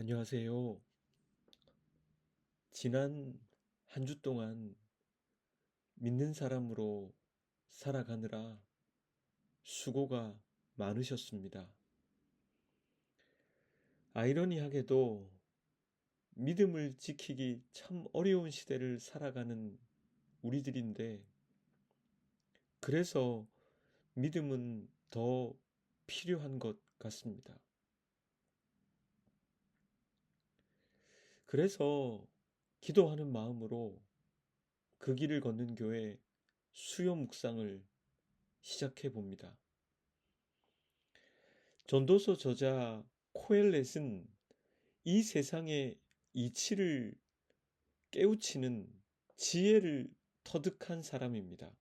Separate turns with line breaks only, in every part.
안녕하세요. 지난 한 주 동안 믿는 사람으로 살아가느라 수고가 많으셨습니다. 아이러니하게도 믿음을 지키기 참 어려운 시대를 살아가는 우리들인데, 그래서 믿음은 더 필요한 것 같습니다. 그래서 기도하는 마음으로 그 길을 걷는 교회 수요 묵상을 시작해 봅니다. 전도서 저자 코엘렛은 이 세상의 이치를 깨우치는 지혜를 터득한 사람입니다.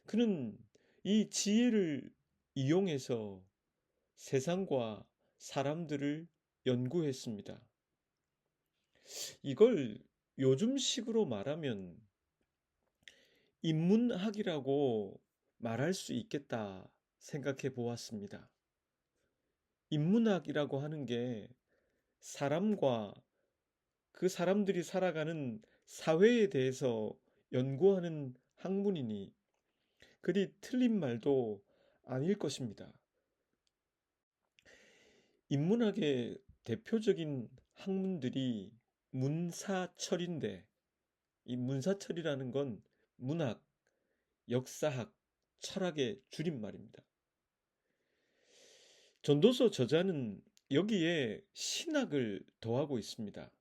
그는 이 지혜를 이용해서 세상과 사람들을 연구했습니다. 이걸 요즘식으로 말하면 인문학이라고 말할 수 있겠다 생각해 보았습니다. 인문학이라고 하는 게 사람과 그 사람들이 살아가는 사회에 대해서 연구하는 학문이니 그리 틀린 말도 아닐 것입니다. 인문학의 대표적인 학문들이 문사철인데, 이 문사철이라는 건 문학, 역사학, 철학의 줄임말입니다. 전도서 저자는 여기에 신학을 더하고 있습니다.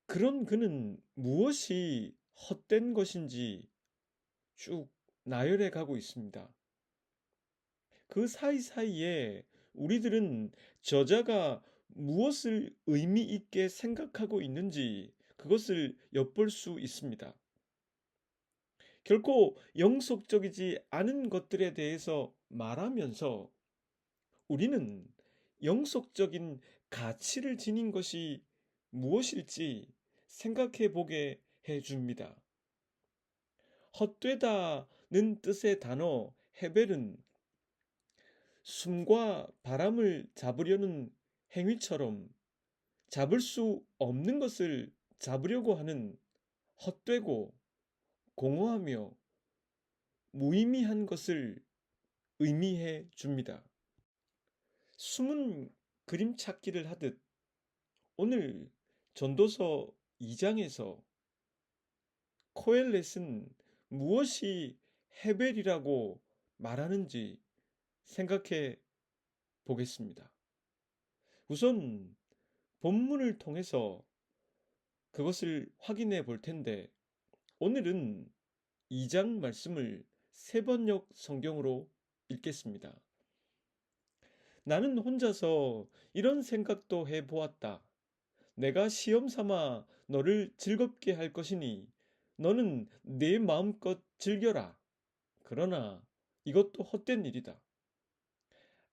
그런 그는 무엇이 헛된 것인지 쭉 나열해 가고 있습니다. 그 사이사이에 우리들은 저자가 무엇을 의미 있게 생각하고 있는지 그것을 엿볼 수 있습니다. 결코 영속적이지 않은 것들에 대해서 말하면서 우리는 영속적인 가치를 지닌 것이 무엇일지 생각해 보게 해 줍니다. 헛되다는 뜻의 단어 헤벨은 숨과 바람을 잡으려는 행위처럼 잡을 수 없는 것을 잡으려고 하는 헛되고 공허하며 무의미한 것을 의미해 줍니다. 숨은 그림 찾기를 하듯 오늘 전도서 2장에서 코엘렛은 무엇이 헤벨이라고 말하는지 생각해 보겠습니다. 우선 본문을 통해서 그것을 확인해 볼 텐데 오늘은 2장 말씀을 세번역 성경으로 읽겠습니다. 나는 혼자서 이런 생각도 해 보았다. 내가 시험 삼아 너를 즐겁게 할 것이니 너는 내 마음껏 즐겨라. 그러나 이것도 헛된 일이다.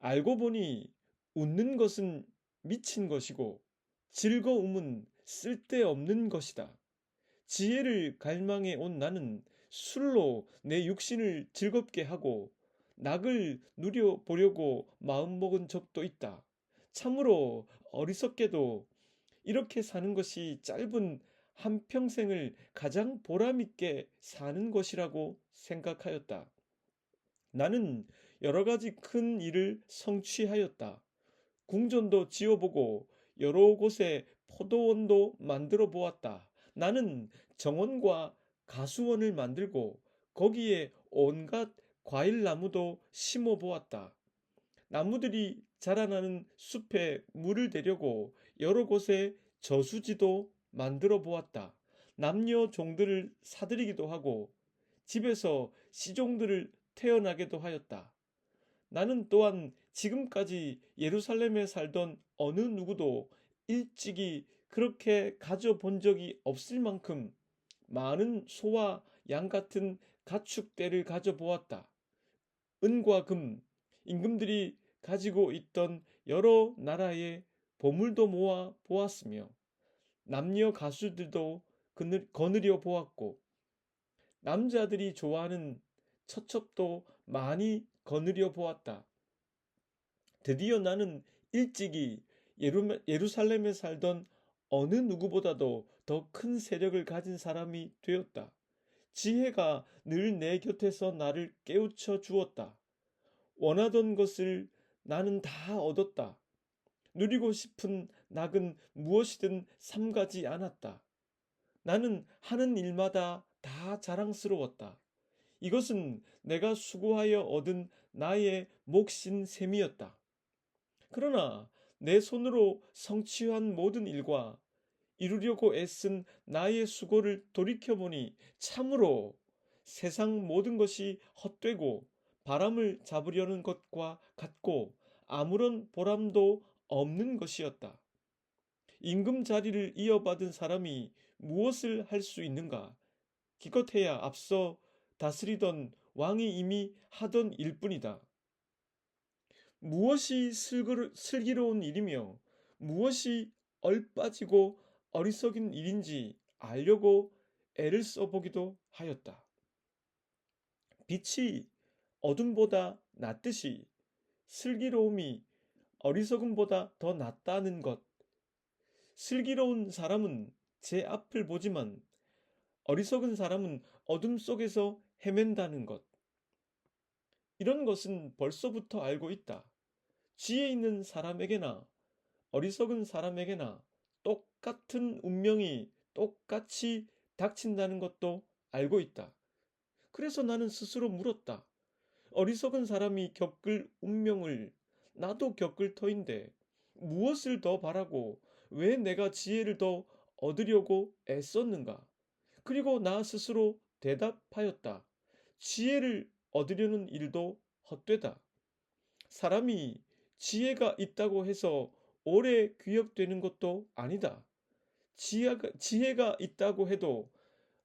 알고 보니 웃는 것은 미친 것이고 즐거움은 쓸데없는 것이다. 지혜를 갈망해 온 나는 술로 내 육신을 즐겁게 하고 낙을 누려보려고 마음먹은 적도 있다. 참으로 어리석게도 이렇게 사는 것이 짧은 한평생을 가장 보람있게 사는 것이라고 생각하였다. 나는 여러 가지 큰 일을 성취하였다. 궁전도 지어보고 여러 곳에 포도원도 만들어 보았다. 나는 정원과 가수원을 만들고 거기에 온갖 과일 나무도 심어 보았다. 나무들이 자라나는 숲에 물을 대려고 여러 곳에 저수지도 만들어 보았다. 남녀 종들을 사들이기도 하고 집에서 시종들을 태어나게도 하였다. 나는 또한 지금까지 예루살렘에 살던 어느 누구도 일찍이 그렇게 가져본 적이 없을 만큼 많은 소와 양 같은 가축대를 가져보았다. 은과 금, 임금들이 가지고 있던 여러 나라의 보물도 모아 보았으며 남녀 가수들도 거느려 보았고 남자들이 좋아하는 처첩도 많이 거느려 보았다. 드디어 나는 일찍이 예루살렘에 살던 어느 누구보다도 더 큰 세력을 가진 사람이 되었다. 지혜가 늘 내 곁에서 나를 깨우쳐 주었다. 원하던 것을 나는 다 얻었다. 누리고 싶은 낙은 무엇이든 삼가지 않았다. 나는 하는 일마다 다 자랑스러웠다. 이것은 내가 수고하여 얻은 나의 몫인 셈이었다. 그러나 내 손으로 성취한 모든 일과 이루려고 애쓴 나의 수고를 돌이켜보니 참으로 세상 모든 것이 헛되고 바람을 잡으려는 것과 같고 아무런 보람도 없는 것이었다. 임금자리를 이어받은 사람이 무엇을 할 수 있는가? 기껏해야 앞서 다스리던 왕이 이미 하던 일뿐이다. 무엇이 슬기로운 일이며 무엇이 얼빠지고 어리석은 일인지 알려고 애를 써보기도 하였다. 빛이 어둠보다 낫듯이 슬기로움이 어리석음보다 더 낫다는 것. 슬기로운 사람은 제 앞을 보지만 어리석은 사람은 어둠 속에서 헤맨다는 것. 이런 것은 벌써부터 알고 있다. 지혜 있는 사람에게나 어리석은 사람에게나 똑같은 운명이 똑같이 닥친다는 것도 알고 있다. 그래서 나는 스스로 물었다. 어리석은 사람이 겪을 운명을 나도 겪을 터인데 무엇을 더 바라고 왜 내가 지혜를 더 얻으려고 애썼는가? 그리고 나 스스로 대답하였다. 지혜를 얻으려는 일도 헛되다. 사람이 지혜가 있다고 해서 오래 귀역되는 것도 아니다. 지혜가 있다고 해도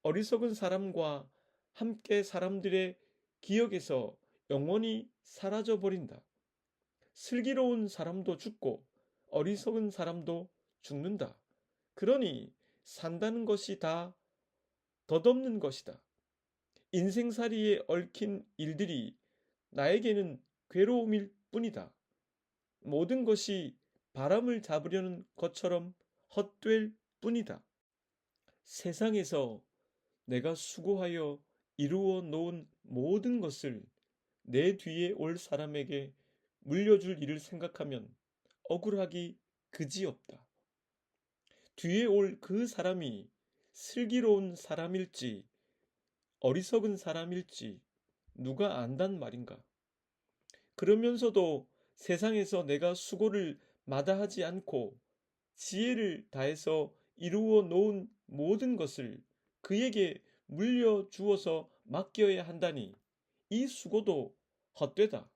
어리석은 사람과 함께 사람들의 기억에서 영원히 사라져 버린다. 슬기로운 사람도 죽고 어리석은 사람도 죽는다. 그러니 산다는 것이 다 덧없는 것이다. 인생살이에 얽힌 일들이 나에게는 괴로움일 뿐이다. 모든 것이 바람을 잡으려는 것처럼 헛될 뿐이다. 세상에서 내가 수고하여 이루어 놓은 모든 것을 내 뒤에 올 사람에게 물려줄 일을 생각하면 억울하기 그지없다. 뒤에 올 그 사람이 슬기로운 사람일지 어리석은 사람일지 누가 안단 말인가? 그러면서도 세상에서 내가 수고를 마다하지 않고 지혜를 다해서 이루어 놓은 모든 것을 그에게 물려주어서 맡겨야 한다니 이 수고도 헛되다.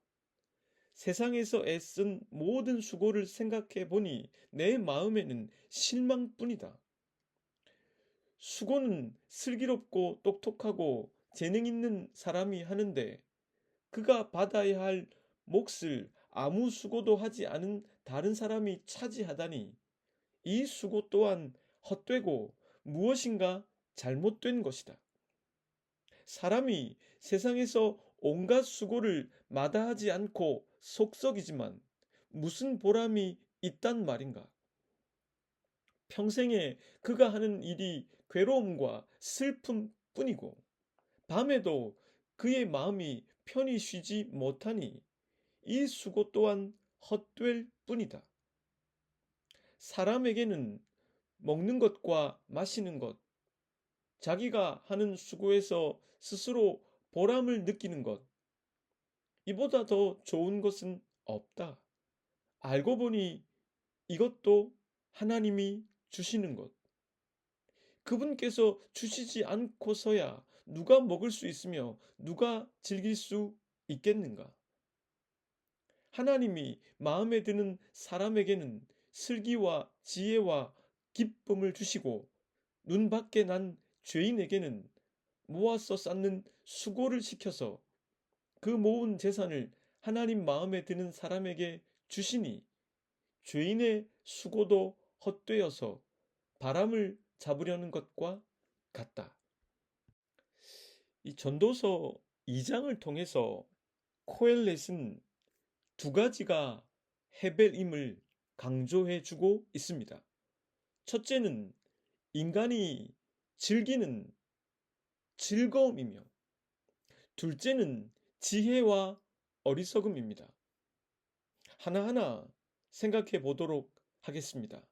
세상에서 애쓴 모든 수고를 생각해 보니 내 마음에는 실망뿐이다. 수고는 슬기롭고 똑똑하고 재능 있는 사람이 하는데 그가 받아야 할 몫을 아무 수고도 하지 않은 다른 사람이 차지하다니 이 수고 또한 헛되고 무엇인가 잘못된 것이다. 사람이 세상에서 온갖 수고를 마다하지 않고 속썩이지만 무슨 보람이 있단 말인가? 평생에 그가 하는 일이 괴로움과 슬픔 뿐이고 밤에도 그의 마음이 편히 쉬지 못하니 이 수고 또한 헛될 뿐이다. 사람에게는 먹는 것과 마시는 것, 자기가 하는 수고에서 스스로 보람을 느끼는 것, 이보다 더 좋은 것은 없다. 알고 보니 이것도 하나님이 주시는 것. 그분께서 주시지 않고서야 누가 먹을 수 있으며 누가 즐길 수 있겠는가? 하나님이 마음에 드는 사람에게는 슬기와 지혜와 기쁨을 주시고 눈 밖에 난 죄인에게는 모아서 쌓는 수고를 시켜서 그 모은 재산을 하나님 마음에 드는 사람에게 주시니 죄인의 수고도 헛되어서 바람을 잡으려는 것과 같다. 이 전도서 2장을 통해서 코엘렛은 두 가지가 헤벨임을 강조해 주고 있습니다. 첫째는 인간이 즐기는 즐거움이며, 둘째는 지혜와 어리석음입니다. 하나하나 생각해 보도록 하겠습니다.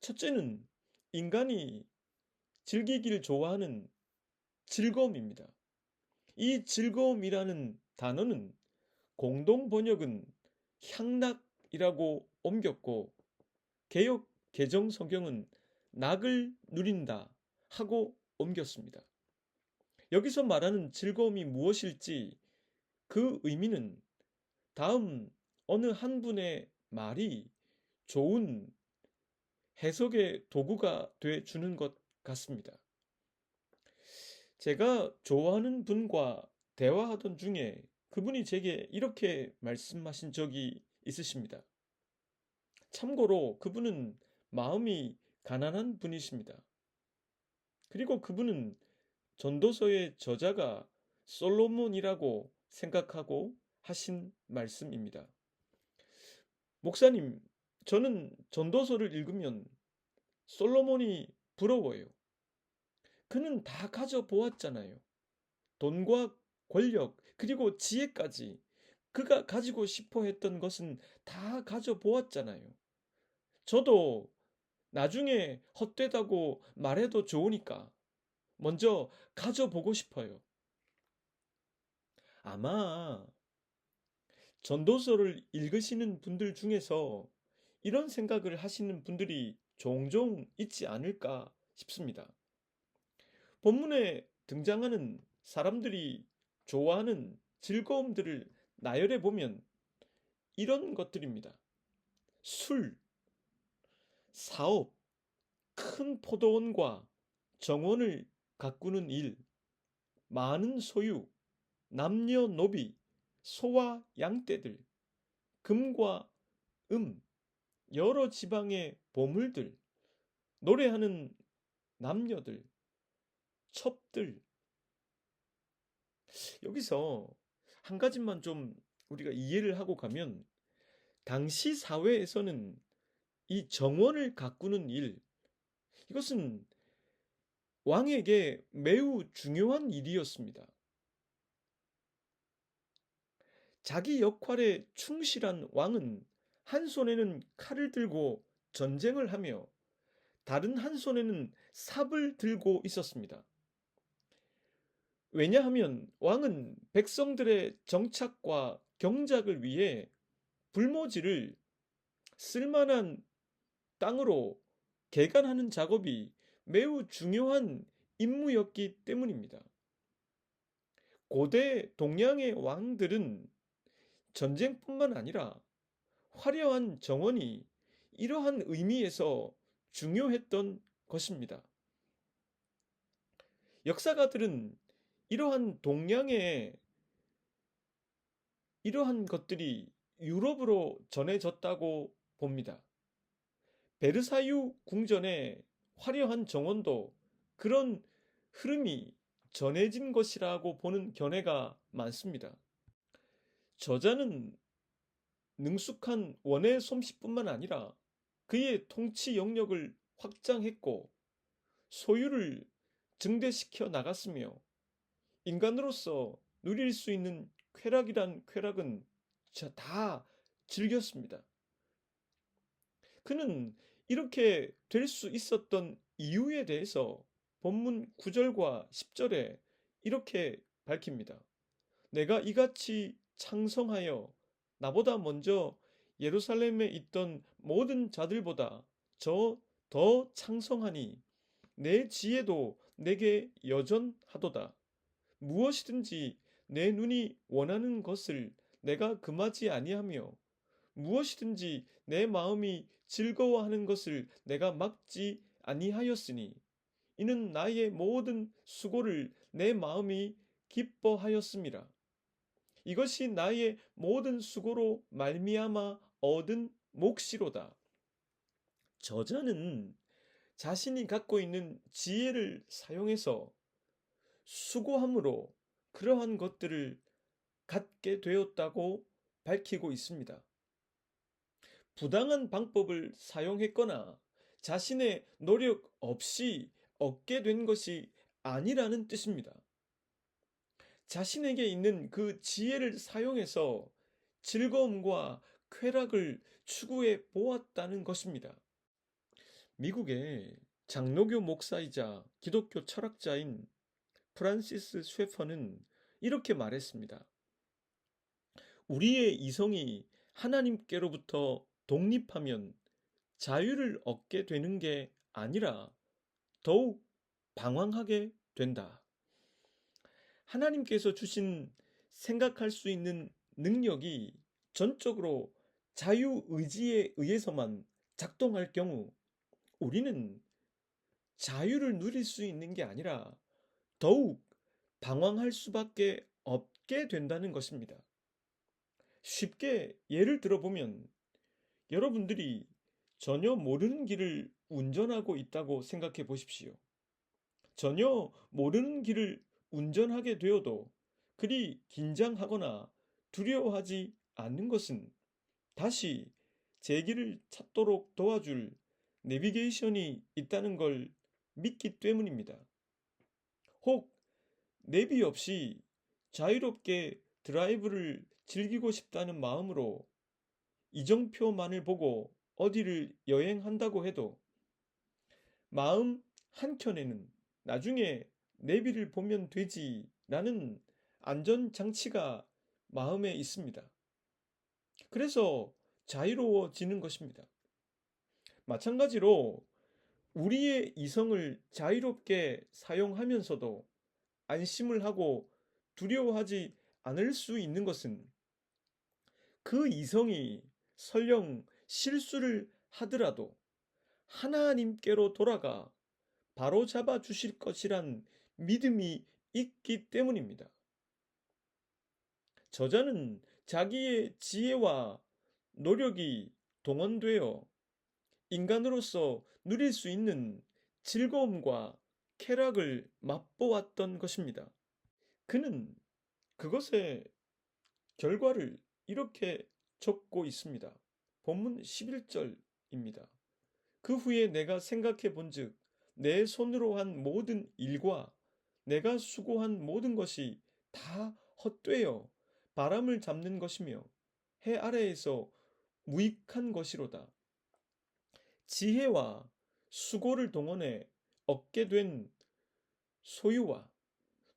첫째는 인간이 즐기길 좋아하는 즐거움입니다. 이 즐거움이라는 단어는 공동 번역은 향락이라고 옮겼고, 개역 개정 성경은 낙을 누린다 하고 옮겼습니다. 여기서 말하는 즐거움이 무엇일지 그 의미는 다음 어느 한 분의 말이 좋은 해석의 도구가 돼 주는 것 같습니다. 제가 좋아하는 분과 대화하던 중에 그분이 제게 이렇게 말씀하신 적이 있으십니다. 참고로 그분은 마음이 가난한 분이십니다. 그리고 그분은 전도서의 저자가 솔로몬이라고 생각하고 하신 말씀입니다. 목사님, 저는 전도서를 읽으면 솔로몬이 부러워요. 그는 다 가져보았잖아요. 돈과 권력, 그리고 지혜까지 그가 가지고 싶어 했던 것은 다 가져보았잖아요. 저도 나중에 헛되다고 말해도 좋으니까 먼저 가져보고 싶어요. 아마 전도서를 읽으시는 분들 중에서 이런 생각을 하시는 분들이 종종 있지 않을까 싶습니다. 본문에 등장하는 사람들이 좋아하는 즐거움들을 나열해 보면 이런 것들입니다. 술, 사업, 큰 포도원과 정원을 가꾸는 일, 많은 소유, 남녀노비, 소와 양떼들, 금과 여러 지방의 보물들, 노래하는 남녀들, 첩들. 여기서 한 가지만 좀 우리가 이해를 하고 가면, 당시 사회에서는 이 정원을 가꾸는 일, 이것은 왕에게 매우 중요한 일이었습니다. 자기 역할에 충실한 왕은 한 손에는 칼을 들고 전쟁을 하며 다른 한 손에는 삽을 들고 있었습니다. 왜냐하면 왕은 백성들의 정착과 경작을 위해 불모지를 쓸만한 땅으로 개간하는 작업이 매우 중요한 임무였기 때문입니다. 고대 동양의 왕들은 전쟁뿐만 아니라 화려한 정원이 이러한 의미에서 중요했던 것입니다. 역사가들은 이러한 동양의 이러한 것들이 유럽으로 전해졌다고 봅니다. 베르사유 궁전의 화려한 정원도 그런 흐름이 전해진 것이라고 보는 견해가 많습니다. 저자는 능숙한 원의 솜씨뿐만 아니라 그의 통치 영역을 확장했고 소유를 증대시켜 나갔으며, 인간으로서 누릴 수 있는 쾌락이란 쾌락은 다 즐겼습니다. 그는 이렇게 될 수 있었던 이유에 대해서 본문 9절과 10절에 이렇게 밝힙니다. 내가 이같이 창성하여 나보다 먼저 예루살렘에 있던 모든 자들보다 저 더 창성하니 내 지혜도 내게 여전하도다. 무엇이든지 내 눈이 원하는 것을 내가 금하지 아니하며 무엇이든지 내 마음이 즐거워하는 것을 내가 막지 아니하였으니 이는 나의 모든 수고를 내 마음이 기뻐하였음이라. 이것이 나의 모든 수고로 말미암아 얻은 몫이로다. 저자는 자신이 갖고 있는 지혜를 사용해서 수고함으로 그러한 것들을 갖게 되었다고 밝히고 있습니다. 부당한 방법을 사용했거나 자신의 노력 없이 얻게 된 것이 아니라는 뜻입니다. 자신에게 있는 그 지혜를 사용해서 즐거움과 쾌락을 추구해 보았다는 것입니다. 미국의 장로교 목사이자 기독교 철학자인 프란시스 쉐퍼는 이렇게 말했습니다. 우리의 이성이 하나님께로부터 독립하면 자유를 얻게 되는 게 아니라 더욱 방황하게 된다. 하나님께서 주신 생각할 수 있는 능력이 전적으로 자유의지에 의해서만 작동할 경우 우리는 자유를 누릴 수 있는 게 아니라 더욱 방황할 수밖에 없게 된다는 것입니다. 쉽게 예를 들어보면 여러분들이 전혀 모르는 길을 운전하고 있다고 생각해 보십시오. 전혀 모르는 길을 운전하게 되어도 그리 긴장하거나 두려워하지 않는 것은 다시 제 길을 찾도록 도와줄 내비게이션이 있다는 걸 믿기 때문입니다. 혹 내비 없이 자유롭게 드라이브를 즐기고 싶다는 마음으로 이정표만을 보고 어디를 여행한다고 해도 마음 한켠에는 나중에 내비를 보면 되지라는 안전장치가 마음에 있습니다. 그래서 자유로워지는 것입니다. 마찬가지로 우리의 이성을 자유롭게 사용하면서도 안심을 하고 두려워하지 않을 수 있는 것은 그 이성이 설령 실수를 하더라도 하나님께로 돌아가 바로잡아 주실 것이란 믿음이 있기 때문입니다. 저자는 자기의 지혜와 노력이 동원되어 인간으로서 누릴 수 있는 즐거움과 쾌락을 맛보았던 것입니다. 그는 그것의 결과를 이렇게 적고 있습니다. 본문 11절입니다. 그 후에 내가 생각해 본즉 내 손으로 한 모든 일과 내가 수고한 모든 것이 다 헛되어 바람을 잡는 것이며 해 아래에서 무익한 것이로다. 지혜와 수고를 동원해 얻게 된 소유와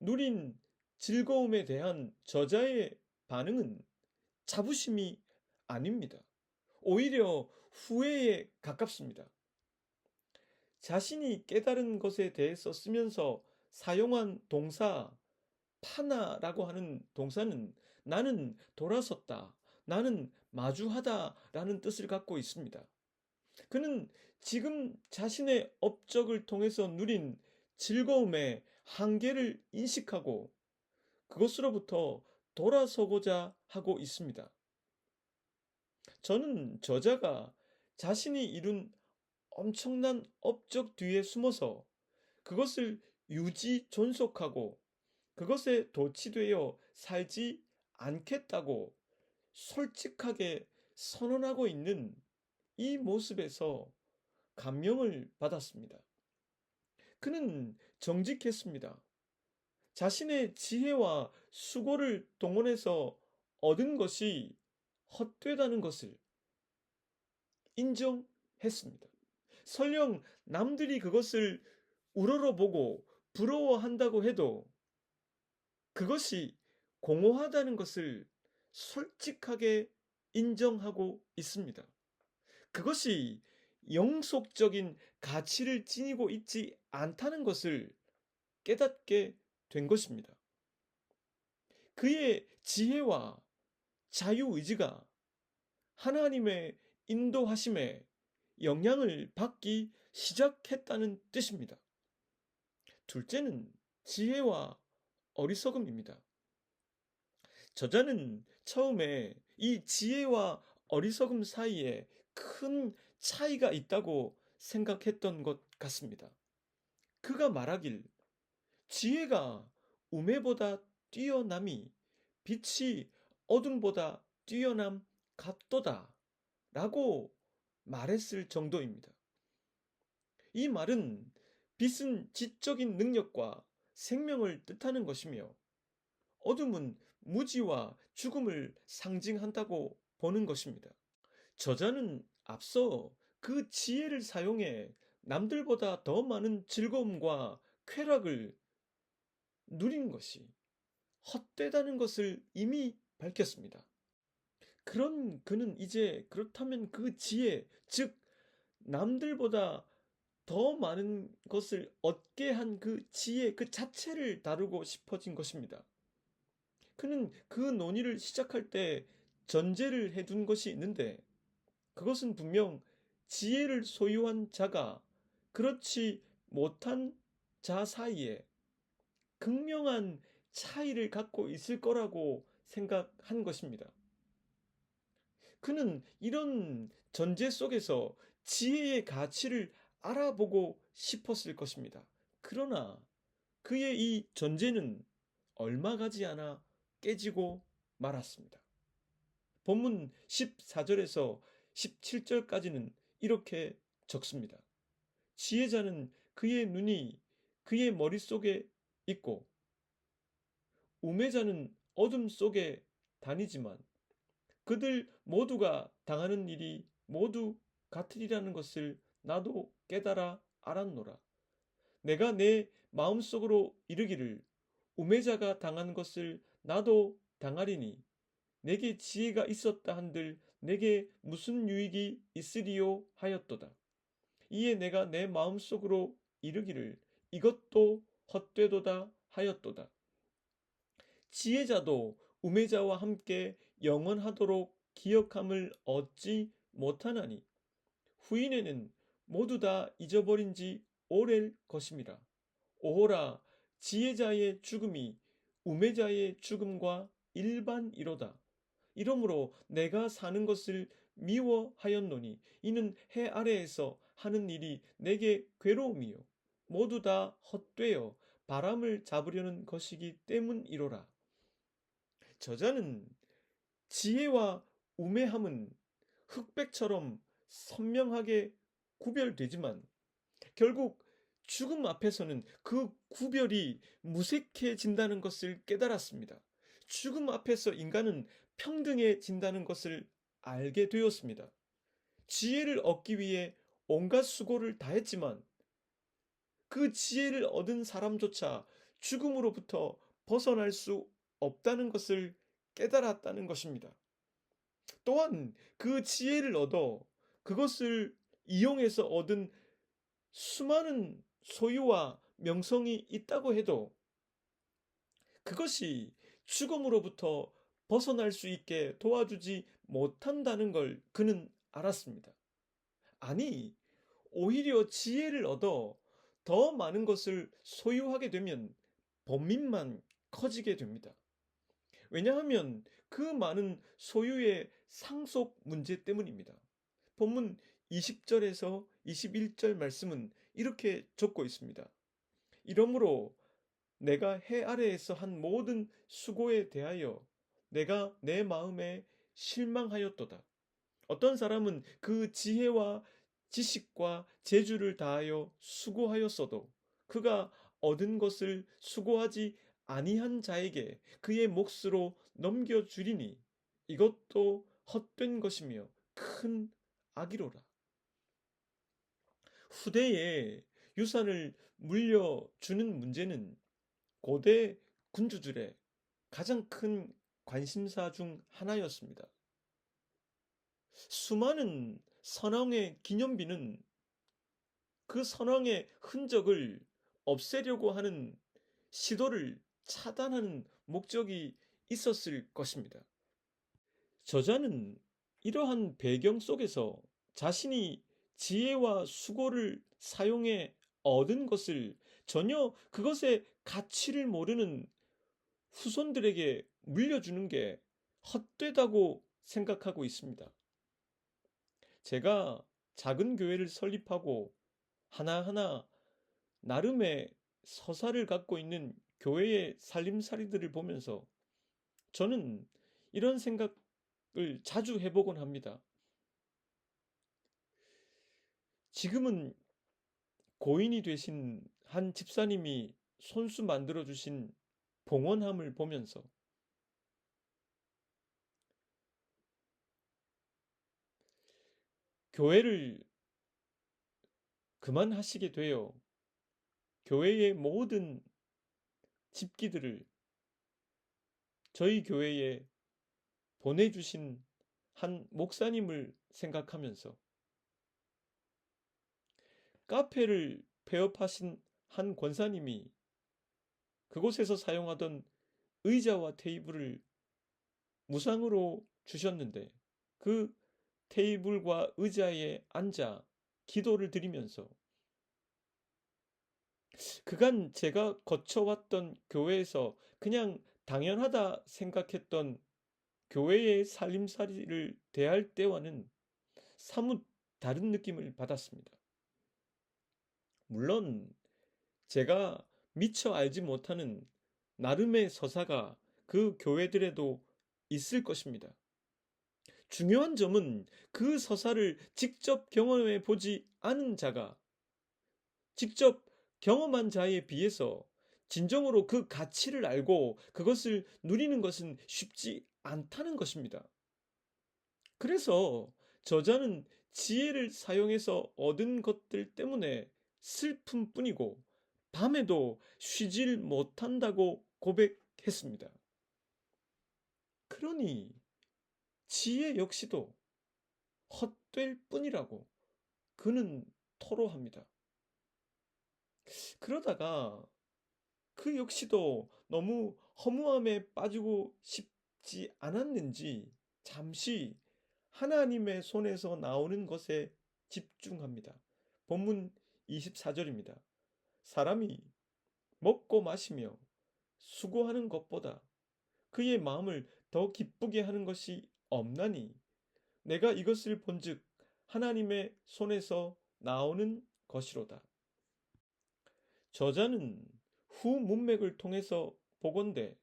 누린 즐거움에 대한 저자의 반응은 자부심이 아닙니다. 오히려 후회에 가깝습니다. 자신이 깨달은 것에 대해서 쓰면서 사용한 동사 파나라고 하는 동사는 나는 돌아섰다, 나는 마주하다 라는 뜻을 갖고 있습니다. 그는 지금 자신의 업적을 통해서 누린 즐거움의 한계를 인식하고 그것으로부터 돌아서고자 하고 있습니다. 저는 저자가 자신이 이룬 엄청난 업적 뒤에 숨어서 그것을 유지 존속하고 그것에 도취되어 살지 않겠다고 솔직하게 선언하고 있는 이 모습에서 감명을 받았습니다. 그는 정직했습니다. 자신의 지혜와 수고를 동원해서 얻은 것이 헛되다는 것을 인정했습니다. 설령 남들이 그것을 우러러보고 부러워한다고 해도 그것이 공허하다는 것을 솔직하게 인정하고 있습니다. 그것이 영속적인 가치를 지니고 있지 않다는 것을 깨닫게 된 것입니다. 그의 지혜와 자유의지가 하나님의 인도하심에 영향을 받기 시작했다는 뜻입니다. 둘째는 지혜와 어리석음입니다. 저자는 처음에 이 지혜와 어리석음 사이에 큰 차이가 있다고 생각했던 것 같습니다. 그가 말하길 지혜가 우매보다 뛰어남이 빛이 어둠보다 뛰어남 같도다 라고 말했을 정도입니다. 이 말은 빛은 지적인 능력과 생명을 뜻하는 것이며 어둠은 무지와 죽음을 상징한다고 보는 것입니다. 저자는 앞서 그 지혜를 사용해 남들보다 더 많은 즐거움과 쾌락을 누린 것이 헛되다는 것을 이미 밝혔습니다. 그런 그는 이제 그렇다면 그 지혜, 즉 남들보다 더 많은 것을 얻게 한 그 지혜 그 자체를 다루고 싶어진 것입니다. 그는 그 논의를 시작할 때 전제를 해둔 것이 있는데 그것은 분명 지혜를 소유한 자가 그렇지 못한 자 사이에 극명한 차이를 갖고 있을 거라고 생각한 것입니다. 그는 이런 전제 속에서 지혜의 가치를 알아보고 싶었을 것입니다. 그러나 그의 이 전제는 얼마 가지 않아 깨지고 말았습니다. 본문 14절에서 17절까지는 이렇게 적습니다. 지혜자는 그의 눈이 그의 머릿속에 있고 우매자는 어둠 속에 다니지만 그들 모두가 당하는 일이 모두 같으리라는 것을 나도 깨달아 알았노라. 내가 내 마음속으로 이르기를 우매자가 당한 것을 나도 당하리니 내게 지혜가 있었다 한들 내게 무슨 유익이 있으리요 하였도다. 이에 내가 내 마음속으로 이르기를 이것도 헛되도다 하였도다. 지혜자도 우매자와 함께 영원하도록 기억함을 얻지 못하나니 후인에는 모두 다 잊어버린 지 오래일 것임이라. 오호라 지혜자의 죽음이 우매자의 죽음과 일반이로다. 이러므로 내가 사는 것을 미워하였노니 이는 해 아래에서 하는 일이 내게 괴로움이요 모두 다 헛되어 바람을 잡으려는 것이기 때문이로라. 저자는 지혜와 우매함은 흑백처럼 선명하게 구별되지만 결국 죽음 앞에서는 그 구별이 무색해진다는 것을 깨달았습니다. 죽음 앞에서 인간은 평등해진다는 것을 알게 되었습니다. 지혜를 얻기 위해 온갖 수고를 다했지만 그 지혜를 얻은 사람조차 죽음으로부터 벗어날 수 없다는 것을 깨달았다는 것입니다. 또한 그 지혜를 얻어 그것을 이용해서 얻은 수많은 소유와 명성이 있다고 해도 그것이 죽음으로부터 벗어날 수 있게 도와주지 못한다는 걸 그는 알았습니다. 아니, 오히려 지혜를 얻어 더 많은 것을 소유하게 되면 범민만 커지게 됩니다. 왜냐하면 그 많은 소유의 상속 문제 때문입니다. 본문 20절에서 21절 말씀은 이렇게 적고 있습니다. 이러므로 내가 해 아래에서 한 모든 수고에 대하여 내가 내 마음에 실망하였도다. 어떤 사람은 그 지혜와 지식과 재주를 다하여 수고하였어도 그가 얻은 것을 수고하지 아니한 자에게 그의 몫으로 넘겨주리니 이것도 헛된 것이며 큰 악이로라. 후대에 유산을 물려주는 문제는 고대 군주들의 가장 큰 관심사 중 하나였습니다. 수많은 선왕의 기념비는 그 선왕의 흔적을 없애려고 하는 시도를 차단하는 목적이 있었을 것입니다. 저자는 이러한 배경 속에서 자신이 지혜와 수고를 사용해 얻은 것을 전혀 그것의 가치를 모르는 후손들에게 물려주는 게 헛되다고 생각하고 있습니다. 제가 작은 교회를 설립하고 하나하나 나름의 서사를 갖고 있는 교회의 살림살이들을 보면서 저는 이런 생각을 자주 해보곤 합니다. 지금은 고인이 되신 한 집사님이 손수 만들어 주신 봉헌함을 보면서 교회를 그만하시게 되어 교회의 모든 집기들을 저희 교회에 보내주신 한 목사님을 생각하면서 카페를 폐업하신 한 권사님이 그곳에서 사용하던 의자와 테이블을 무상으로 주셨는데 그 테이블과 의자에 앉아 기도를 드리면서 그간 제가 거쳐왔던 교회에서 그냥 당연하다 생각했던 교회의 살림살이를 대할 때와는 사뭇 다른 느낌을 받았습니다. 물론 제가 미처 알지 못하는 나름의 서사가 그 교회들에도 있을 것입니다. 중요한 점은 그 서사를 직접 경험해 보지 않은 자가 직접 경험한 자에 비해서 진정으로 그 가치를 알고 그것을 누리는 것은 쉽지 않다는 것입니다. 그래서 저자는 지혜를 사용해서 얻은 것들 때문에 슬픔뿐이고 밤에도 쉬질 못한다고 고백했습니다. 그러니 지혜 역시도 헛될 뿐이라고 그는 토로합니다. 그러다가 그 역시도 너무 허무함에 빠지고 싶지 않았는지 잠시 하나님의 손에서 나오는 것에 집중합니다. 본문 24절입니다. 사람이 먹고 마시며 수고하는 것보다 그의 마음을 더 기쁘게 하는 것이 없나니 내가 이것을 본즉 하나님의 손에서 나오는 것이로다. 저자는 후 문맥을 통해서 보건대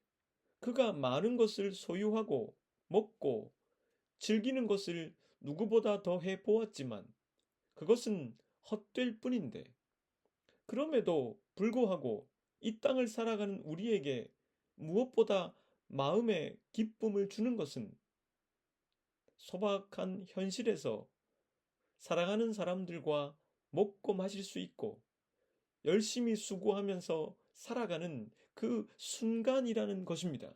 그가 많은 것을 소유하고 먹고 즐기는 것을 누구보다 더 해 보았지만 그것은 헛될 뿐인데 그럼에도 불구하고 이 땅을 살아가는 우리에게 무엇보다 마음에 기쁨을 주는 것은 소박한 현실에서 살아가는 사람들과 먹고 마실 수 있고 열심히 수고하면서 살아가는 그 순간이라는 것입니다.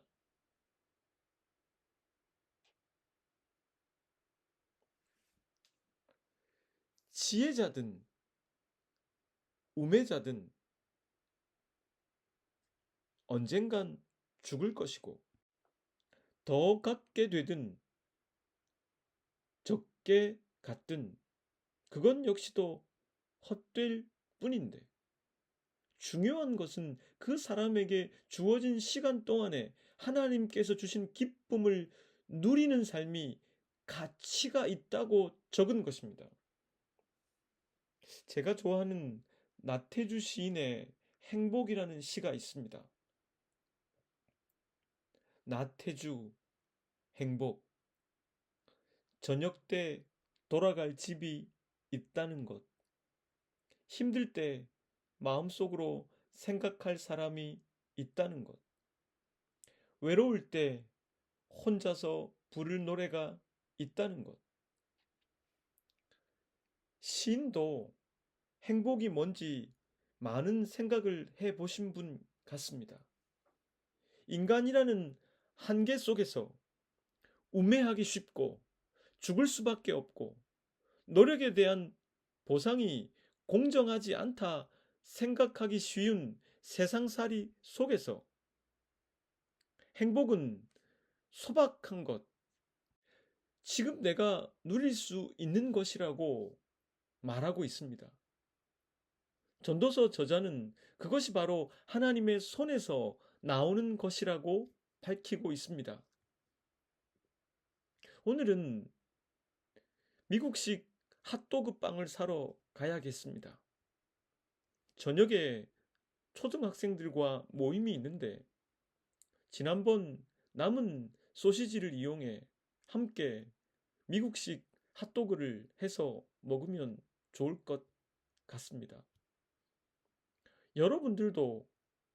지혜자든 우매자든 언젠간 죽을 것이고 더 갖게 되든 적게 갖든 그건 역시도 헛될 뿐인데 중요한 것은 그 사람에게 주어진 시간 동안에 하나님께서 주신 기쁨을 누리는 삶이 가치가 있다고 적은 것입니다. 제가 좋아하는 나태주 시인의 행복이라는 시가 있습니다. 나태주 행복. 저녁 때 돌아갈 집이 있다는 것. 힘들 때 마음속으로 생각할 사람이 있다는 것. 외로울 때 혼자서 부를 노래가 있다는 것. 시인도 행복이 뭔지 많은 생각을 해 보신 분 같습니다. 인간이라는 한계 속에서 우매하기 쉽고 죽을 수밖에 없고 노력에 대한 보상이 공정하지 않다 생각하기 쉬운 세상살이 속에서 행복은 소박한 것, 지금 내가 누릴 수 있는 것이라고 말하고 있습니다. 전도서 저자는 그것이 바로 하나님의 손에서 나오는 것이라고 밝히고 있습니다. 오늘은 미국식 핫도그 빵을 사러 가야겠습니다. 저녁에 초등학생들과 모임이 있는데 지난번 남은 소시지를 이용해 함께 미국식 핫도그를 해서 먹으면 좋을 것 같습니다. 여러분들도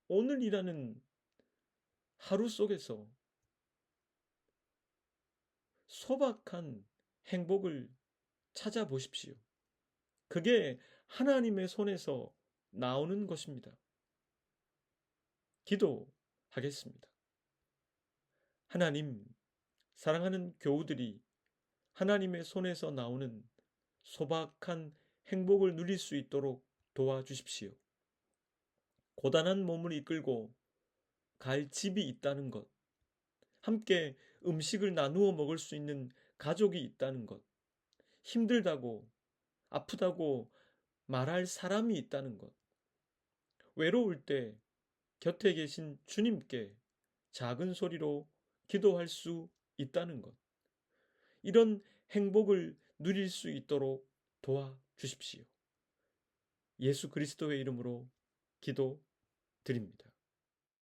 오늘이라는 하루 속에서 소박한 행복을 찾아보십시오. 그게 하나님의 손에서 나오는 것입니다. 기도하겠습니다. 하나님, 사랑하는 교우들이 하나님의 손에서 나오는 소박한 행복을 누릴 수 있도록 도와주십시오. 고단한 몸을 이끌고 갈 집이 있다는 것, 함께 음식을 나누어 먹을 수 있는 가족이 있다는 것, 힘들다고, 아프다고 말할 사람이 있다는 것, 외로울 때 곁에 계신 주님께 작은 소리로 기도할 수 있다는 것, 이런 행복을 누릴 수 있도록 도와주십시오. 예수 그리스도의 이름으로 기도드립니다.